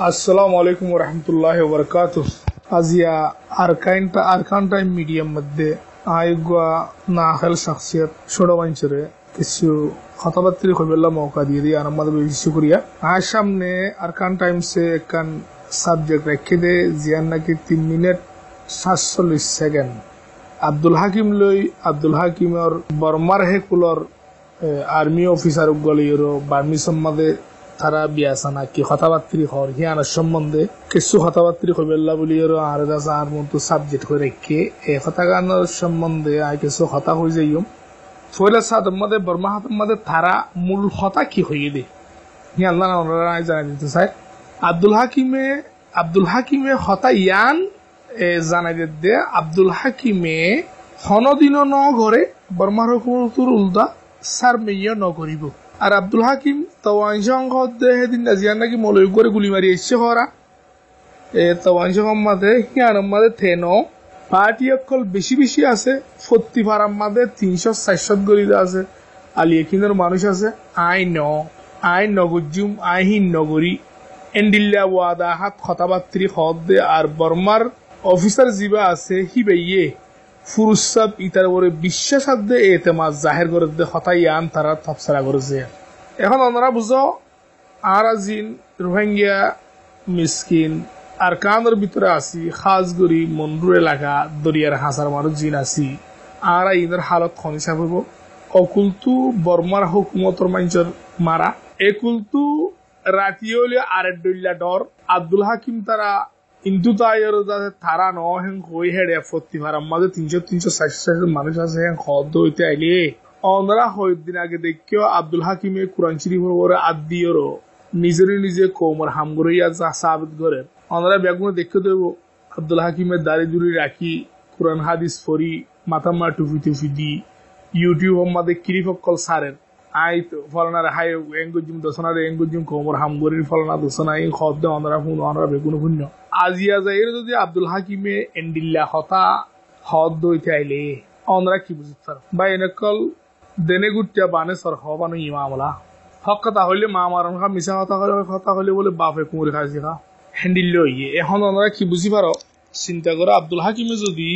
अस्सलामु अलैकुम वरहमतुल्लाहि वबरकातुह. आज या अरकान टाइम मीडियम मध्ये आयगवा नाहल शख्सियत छोड़ो वंचरे किसी खतबत्ती खबरला मौका दिए दिया अनमद बेशी शुक्रिया. आज सामने अरकान टाइम से कन सब्जेक्ट रखे दे जियाना की 3 मिनट 47 सेकंड अब्दुल हाकिम और बर्मार है कुलर आर्मी ऑफिसर गलियरो बार्मी सम्मदे তারা বিয়াসানা কি কথাবার্তি হর হিয়ানা সম্বন্ধে কিছু কথাবার্তি কইবেল্লা বলিয়র আর দাস আর মতো সাবজেক্ট করে রেখে এই কথাগানোর সম্বন্ধে আই কিছু কথা হই যাইম ফয়লা সাদ মধ্যে বর্মা হাত মধ্যে তারা মূল কথা কি হই দে হিয়ানা ওরা জানা দিতে চাই আব্দুল হাকিমে কথা ইয়ান জানাই দে আব্দুল হাকিমে হনদিন ন ঘরে বর্মার হুকুমতুর উল্টা সার মেয় ন করিব আর আব্দুল হাকিম তওয়ানশঙ্গ দেহেদিন জিয়ানা কি মলয় করে গুলি মারি এসে হরা তওয়ানশঙ্গ মাঝে হিয়ান মাঝে থেনো পার্টি অকল বেশি আছে 40 ফারাম মাঝে 300-400 গলিদা আছে আলিয়াকিনের মানুষ আছে আই নগজুম আই হিন নগরী এন্ডিল্লা ওয়াদা হাত খতাবাত্রি খদ দে আর বর্মার অফিসার জিবা আছে হিবেইয়ে ফুরুসাব ইতার ওরে বিশ্বাসাধ্যে এতেমাদ জাহের করে দে হতাইয়ান তারা তফসরা করেছে. এখন আমরা বুঝো আর আজিন রোহিঙ্গা মিসকিন আর কানের ভিতরে আছি খাসগরি মন্ডুর এলাকা দরিয়ার হাসার মানুষ জিন আছি আর ইনের হালত খনিসা হইব অকুলতু বর্মার হুকুমতর মানুষের মারা একুলতু রাতি হলে আরেক ডইলা ডর আব্দুল হাকিম তারা কিন্তু তাইর তারা নহেন হই হেড়ে 40 ফারাম মাঝে 300-400 মানুষ আছে খদ হইতে আইলে অনরা হইদিন আগে দেখিও আব্দুল হাকিমে কুরআন শরীফের ওরে আদিয়রো নিজে কোমর হামগরিয়া যা সাবিত করে অনরা বেগুন দেখতে দেব আব্দুল হাকিমের দাড়ি দুরি রাখি কুরআন হাদিস পড়ি মাথামা টুফি দি ইউটিউব মাঝে কিরিফকল সারের আই তো ফলনার হাই এঙ্গুজুম দসনার এঙ্গুজুম কোমর হামগরির ফলনা দসনা এই খদ অনরা হুন অনরা বেগুন হুন্য আজিয়া যাইর যদি আব্দুল হাকিমে এন্ডিল্লা হতা হদ হইতে আইলে অনরা কি বুঝতার বা এনেকল দেনে গুটিয়া বানে সর হবানো ইমামলা হক কথা হইলে মা মারন খা মিছা কথা হইলে বলে বাপে কুমরি খাইছে খা হ্যান্ডিল ইয়ে এখন অনরা কি বুঝি পারো চিন্তা করো আব্দুল হাকিমে যদি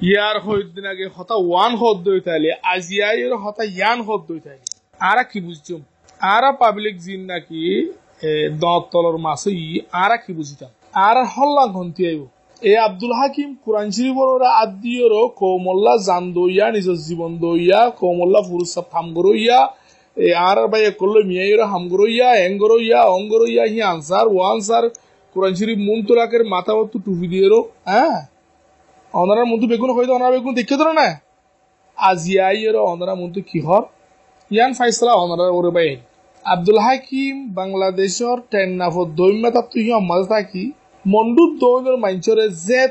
ইয়ার হইদিন আগে হতা ওয়ান হদ হইতে আইলে আজিয়া এর হতা ইয়ান হদ হইতে আইলে আরা কি বুঝছম আরা পাবলিক জিন নাকি দত তলর মাসে আরা কি বুঝিতাম আর হল্লা ঘন্টি আইব এ আব্দুল হাকিম কুরআন শরীফের আদিয়র কোমল্লা জান দইয়া নিজের জীবন দইয়া কোমল্লা ফুরুসাব হামগরইয়া এ আর ভাই কল্লো মিয়াইর হামগরইয়া এঙ্গরইয়া অঙ্গরইয়া হি আনসার কুরআন শরীফ মুনতলাকের মাথা মতো টুপি দিয়েরো অনারার মতো বেগুন হইতো অনারা বেগুন দেখে ধরে না আজিয়াইয়ের অনারা মতো কি হর ইয়ান ফাইসলা অনারার ওরে ভাই আব্দুল হাকিম বাংলাদেশের টেন্নাফর দৈম্যতা তুই মাঝে থাকি মন্ডুর দৈনের মাঞ্চরে যে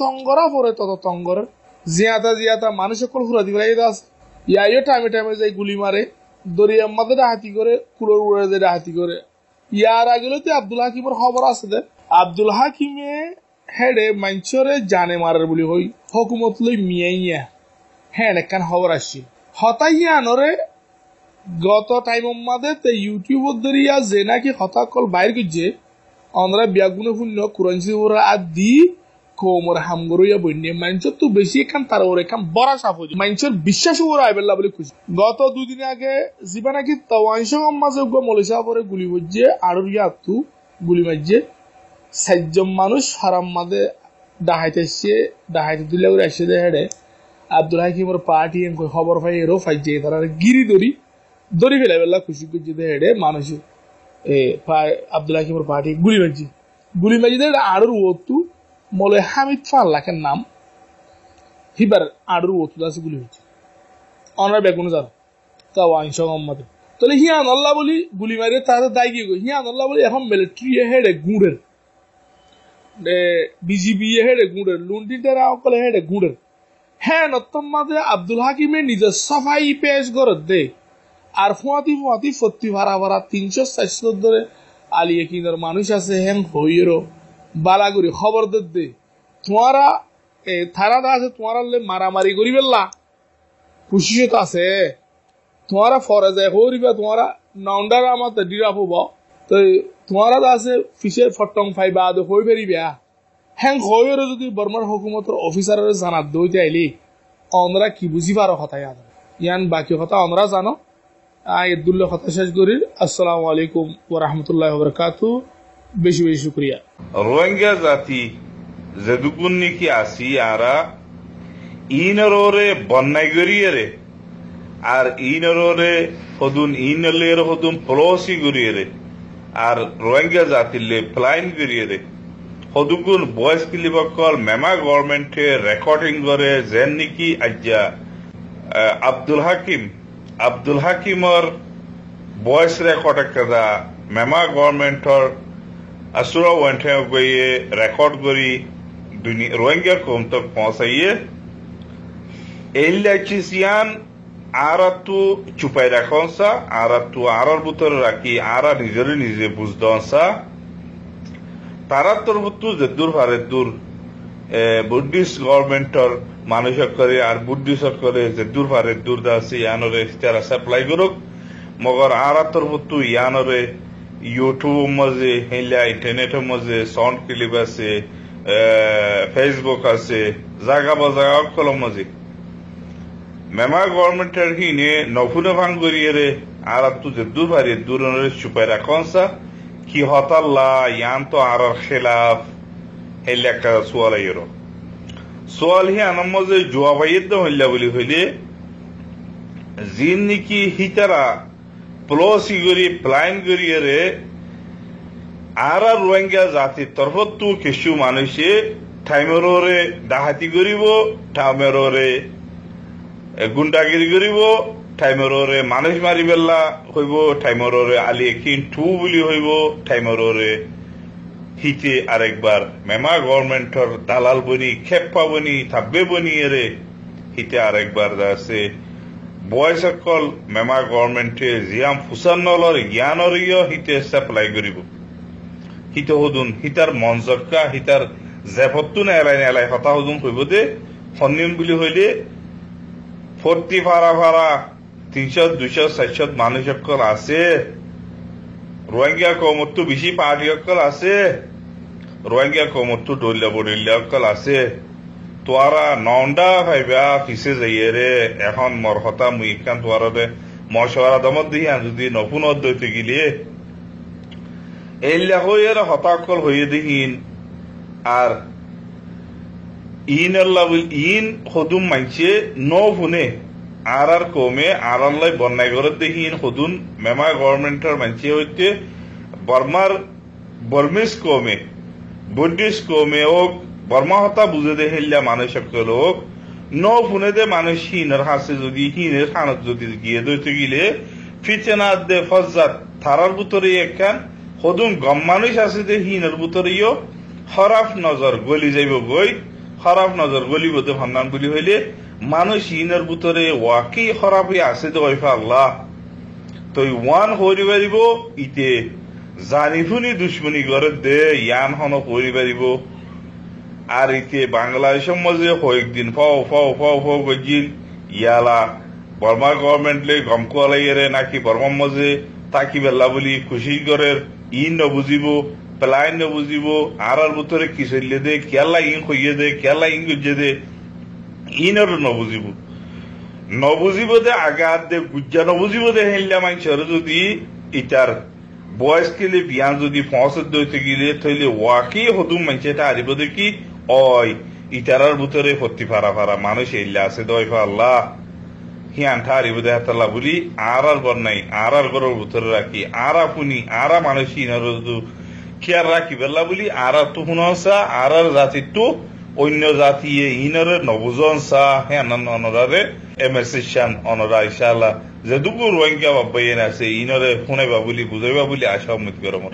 তঙ্গরা পরে তঙ্গর জিয়াতা মানুষ সকল ফুরা দিবে আছে ইয়াইও টাইমে যাই গুলি মারে দরিয়ার মাঝে ডাহাতি করে কুলোর উড়ে যে ডাহাতি করে ইয়ার আগেও তো আব্দুল হাকিমের খবর আছে দে আব্দুল হাকিমে হেডে মাঞ্চরে জানে মারার বলি হই হকুমত লই মিয়াইয়া হ্যাঁ একখান খবর আসছি হতাইয়া আনরে গত টাইমের মাঝে ইউটিউব দরিয়া যে নাকি হতাকল বাইর করছে আমরা বিয়াগুনে শূন্য কুরআন শরীফের আদি কোমর হামগরইয়া বন্যে মানুষের তো বেশি এখান তার ওর এখান বড় সাফ হয়েছে মানুষের বিশ্বাস ওরা আইবেল্লা বলে খুশি গত 2 দিন আগে জীবা নাকি তওয়ানশং মাঝে মলেশিয়া পরে গুলি বজছে আড়ুর ইয়াতু গুলি মারছে 4 জন মানুষ হারাম মাঝে ডাহাইতে দিলে ওরা এসে হেডে আব্দুল হাকিমের পার্টি খবর পাই এরও ফাইছে তারা গিরি দড়ি ফেলে বেলা খুশি করছে হেডে মানুষ আব্দুল হাকিমের পার্টি গুলি মাঝি আড়ুর ওতু মলে হামিদ ফাল্লাকের নাম হিবার আড়ুর ওতু আছে গুলি হয়েছে অনার বেগুনে যার তাও আইনস মাদে তাহলে হিয়ান আল্লাহ বলি গুলি মারিয়ে তাদের দায় গিয়ে হিয়ান আল্লাহ বলি এখন মিলিটারি হেডে গুড়ের বিজিবি হেডে গুড়ের লুন্ডিটারা অকলে হেডে গুড়ের হ্যাঁ নত্তম মাঝে আব্দুল হাকিমের নিজের সাফাই পেশ করে দে আর ফুয়াতি 40 ভাড়া 300-400 ধরে আলিয়ে কিনার মানুষ আছে হ্যাং হইয়েরও বালাগুড়ি খবর দে তোমারা থানাটা আছে তোমার মারামারি করি বেল্লা খুশি তো আছে তোমারা ফরে যায় হরিবা তোমারা নাউন্ডার আমার ডিরা হব তো তোমারা আছে ফিসের ফটং ফাইবা আদে হই বেরিবা হ্যাং হইরে যদি বর্মার হুকুমতের অফিসারের জানাত দইতে আইলি অনরা কি বুঝি পারো কথা ইয়ান বাকি কথা অনরা জানো আয়াতুল্লাহ কথা শেষ করি আসসালামু আলাইকুম ওয়া রাহমাতুল্লাহি ওয়া বারাকাতুহু বেশি বেশি শুকরিয়া রোহিঙ্গা জাতি যেদুকুন্নি কি আসি আরা ইনরোরে বন্যাই গরিয়ে আর ইনরোরে হদুন ইনলের হদুন পলসি গরিয়ে আর রোহিঙ্গা জাতিলে ফ্লাইন গরিয়ে হদুকুন বয়স কিলিবকল মেমা গভর্নমেন্টে রেকর্ডিং করে যেন নিকি আজ্জা আব্দুল হাকিমর বয়স রেকর্ড একটা মেমা গভর্নমেন্টর আসুরা ওয়ান্টে গিয়ে রেকর্ড করি রোহিঙ্গা কম তক পৌঁছাইয়ে এইলাচিসিয়ান আরাতু চুপাই রাখনসা আরাতু আরার ভিতরে রাখি আরা নিজের নিজে বুঝদনসা তারা তোর বুতু যে দূর হারে দূর বুদ্ধিস্ট গভর্নমেন্টর মানুষ করে আর বুদ্ধিস্ট করে যে দূর হারে দূর দাসি ইয়ানরে তারা সাপ্লাই করুক মগর আরা তোর বুতু ইয়ানরে ইউটিউব মজে হেলা ইন্টারনেটের মজে সাউন্ড ক্লিপ আছে ফেসবুক আছে জায়গা বা জায়গা কলম মজে মেমা গভর্নমেন্টের হিনে নফুনে ভাঙ করিয়ে আর তু যে দূর হারে দূর চুপাই রাখনসা কি হতাল্লা ইয়ান তো আর খেলাফ হেলে একটা সোয়াল আইরো সোয়াল হি আনার মধ্যে জোয়াবাইয়ের হইলা বলি হইলে জিন নিকি হিতারা প্লসি করি প্লাইন করিয়ে রে আর রোহিঙ্গা জাতির তরফত কিছু মানুষে ঠাইমেরোরে ডাহাতি করিব ঠাইমেরোরে গুন্ডাগিরি করিব ঠাইমেরোরে মানুষ মারি বেলা হইব ঠাইমেরোরে আলিয়ে কিন্তু বলি হইব ঠাইমেরোরে হিতে আরেকবার মেমা গভর্নমেন্টর দালাল বনি খেপ্পা বনি থাব্বে বনি এরে হিতে আরেকবার আছে বয়স সকল মেমা গভর্নমেন্টে জিয়াম ফুসান্নলর জ্ঞানরিয় হিতে সাপ্লাই করিব হিতে হদুন হিতার মনজক্কা হিতার জেফত্তু এলাই হতা হদুন হইব দে সন্নিম বুলি হইলে 40 ভাড়া 300 200 400 মানুষ সকল আছে রোহিঙ্গা কমতো বেশি পার্টি সকল আছে রোহিঙ্গা কমতো ডলিয়া বডিল্লা সকল আছে তোয়ারা নন্ডা ভাইবা ফিসে যাইয়ে রে এখন মর হতা মুই কান তোয়ারে মশওয়ারা দমত দিই যদি নপুন অদ্বৈত গিলে এইলা হইয়ে হতাকল হইয়ে দিহিন আর ইন আল্লাহ ইন হদুম মাইছে নফুনে আর কমে আর আল্লাহ বন্যায় করে দেখিন হদুন মেমা গভর্নমেন্টের মানছে হইতে বর্মিস কমে বুদ্ধিস্ট কমে হোক বর্মা হতা বুঝে দে হেল্লা মানুষ সকল হোক নফুনে দে মানুষ হিনের হাসে যদি হিনের খানত যদি গিয়ে দইতে গিলে ফিচেনাত দে ফজ্জাত থারার ভিতরে একখান হদুম গম মানুষ আছে দে হিনের ভিতরেও খরাফ নজর গলি যাইব গই খারাপ নজর গলিব তো ভান্নান বলি হইলে মানুষ ইনের ভিতরে ওয়াকি খারাপ হয়ে আছে তো ওইফা আল্লাহ তো ওয়ান হরি পারিব ইতে জানি শুনি দুশ্মনী করে দে ইয়ান হন হরি পারিব আর ইতে বাংলাদেশের মধ্যে কয়েকদিন ফাও গজিল ইয়ালা বর্মা গভর্নমেন্ট লে গমকুয়ালাইয়ে নাকি বর্মার মধ্যে তাকি বেলা বলি খুশি করে ইন নবুঝিব প্লাইন নবুঝিব আর ভিতরে কি চলিয়ে দে কেলা ইন হইয়ে দে কেলা ইন গুজে দে ইনর নবুঝিব দে আগাত দে গুজ্জা নবুঝিব দে হেল্লা মানুষের যদি ইটার বয়স কেলে বিয়ান যদি ফসত দইতে গিলে থইলে ওয়াকি হদুম মানুষে তা আরিব দেখি অয় ইটারার ভিতরে ফত্তি ফারা মানুষ হেল্লা আছে দইফা আল্লাহ হিয়ান ঠারিব দে হাতাল্লা বলি আর বন্যাই আর গরর ভিতরে রাখি আর আপনি আর মানুষ ইনার খেয়াল রাখি বেলা বলি আর তো শুনসা আর জাতি তো অন্য জাতি ইনরে নবুজন সা হ্যাঁ অনরারে এমএসএন অনরা ইনশাআল্লাহ যেটুকু রোহিঙ্গা বাবাইন আছে ইনরে শুনাইবা বলি বুঝাইবা বলি আশা উম্মিদ করমর।